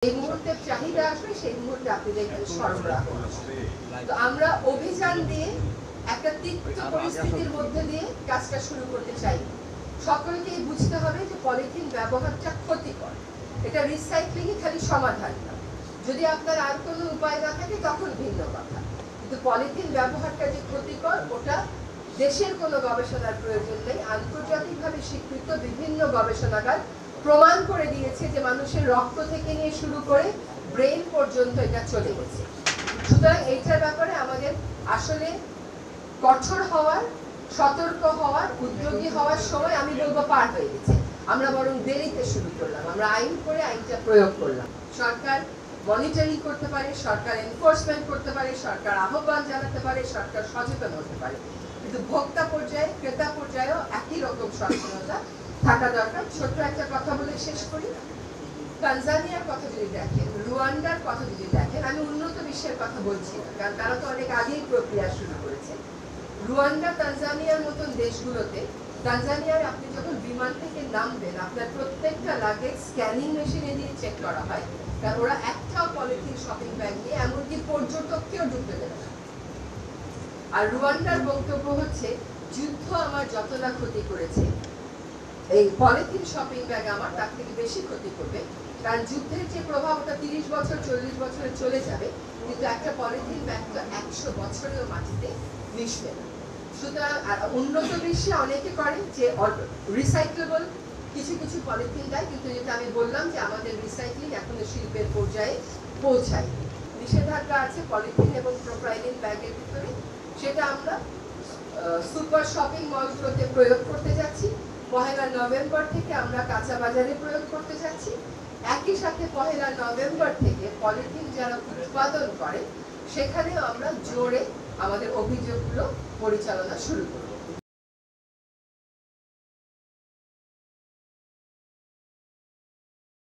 এই মুহূর্তে চাহিদা আসবে সেই মুহূর্তে আপনি দেখবেন সরবরাহ। তো আমরা অভিযান দিয়ে একটা তিক্ত পরিস্থিতির মধ্যে দিয়ে কাজটা শুরু করতে চাই। সকলকে বুঝতে হবে যে পলিথিন ব্যবহারটা ক্ষতিকর, এটা রিসাইক্লিং খালি সমাধান না। যদি আপনার আর কোনো উপায় না থাকে তখন ভিন্ন কথা, কিন্তু পলিথিন ব্যবহারটা যে ক্ষতিকর ওটা দেশের কোনো গবেষণার প্রয়োজন নেই। আন্তর্জাতিকভাবে স্বীকৃত বিভিন্ন গবেষণাগার প্রমাণ করে দিয়েছে যে মানুষের রক্ত থেকে নিয়ে শুরু করে ব্রেন পর্যন্ত এটা চলে গেছে। সুতরাং এইটার ব্যাপারে আমাদের আসলে কঠোর হওয়ার, সতর্ক হওয়ার, উদ্যোগী হওয়ার সময় আমি বলবো পার হয়ে গেছে। আমরা বরং দেরিতে শুরু করলাম, আমরা আইন করে আইনটা প্রয়োগ করলাম। সরকার মনিটরিং করতে পারে, সরকার এনফোর্সমেন্ট করতে পারে, সরকার আহ্বান জানাতে পারে, সরকার সচেতন হতে পারে, কিন্তু ভোক্তা পর্যায়ে, ক্রেতা পর্যায়েও একই রকম সচেতনতা থাকা দরকার। ছোট্ট একটা কথা বলে শেষ করি। তানজানিয়ার কথা যদি দেখেন, রুয়ান্ডার কথা যদি দেখেন, আমি উন্নত বিশ্বের কথা বলছি না, কারণ তারা তো অনেক আগেই প্রক্রিয়া শুরু করেছে। রুয়ান্ডা, তানজানিয়ার মতন দেশগুলোতে, তানজানিয়ার আপনি যখন বিমান থেকে নামবেন আপনার প্রত্যেকটা লাগেজ স্ক্যানিং মেশিনে দিয়ে চেক করা হয়, কারণ ওরা একটাও পলিথিন শপিং ব্যাগ নিয়ে এমনকি পর্যটককেও ঢুকতে দেবে না। আর রুয়ান্ডার বক্তব্য হচ্ছে, যুদ্ধ আমার যত না ক্ষতি করেছে, এই পলিথিন শপিং ব্যাগ আমার তার থেকে বেশি ক্ষতি করবে, কারণ যুদ্ধের যে প্রভাব ওটা 30 বছর 40 বছরে চলে যাবে, কিন্তু একটা পলিথিন ব্যাগ তো 100 বছরেও মাটিতে মিশবে না। সুতরাং উন্নত বিশ্বে অনেকে করে যে রিসাইক্লেবল কিছু কিছু পলিথিন দেয়, কিন্তু যেটা আমি বললাম যে আমাদের রিসাইক্লিং এখনো শিল্পের পর্যায়ে পৌঁছায়। নিষেধাজ্ঞা আছে পলিথিন এবং প্রোপাইলিন ব্যাগের ভিতরে, সেটা আমরা সুপার শপিং মলগুলোতে প্রয়োগ করতে যাচ্ছি। 1 নভেম্বর থেকে আমরা কাঁচা বাজারে প্রয়োগ করতে যাচ্ছি। একই সাথে 1 নভেম্বর থেকে পলিথিন যারা উৎপাদন করে সেখানেও আমরা জোরে আমাদের অভিযোগগুলো পরিচালনা শুরু করব।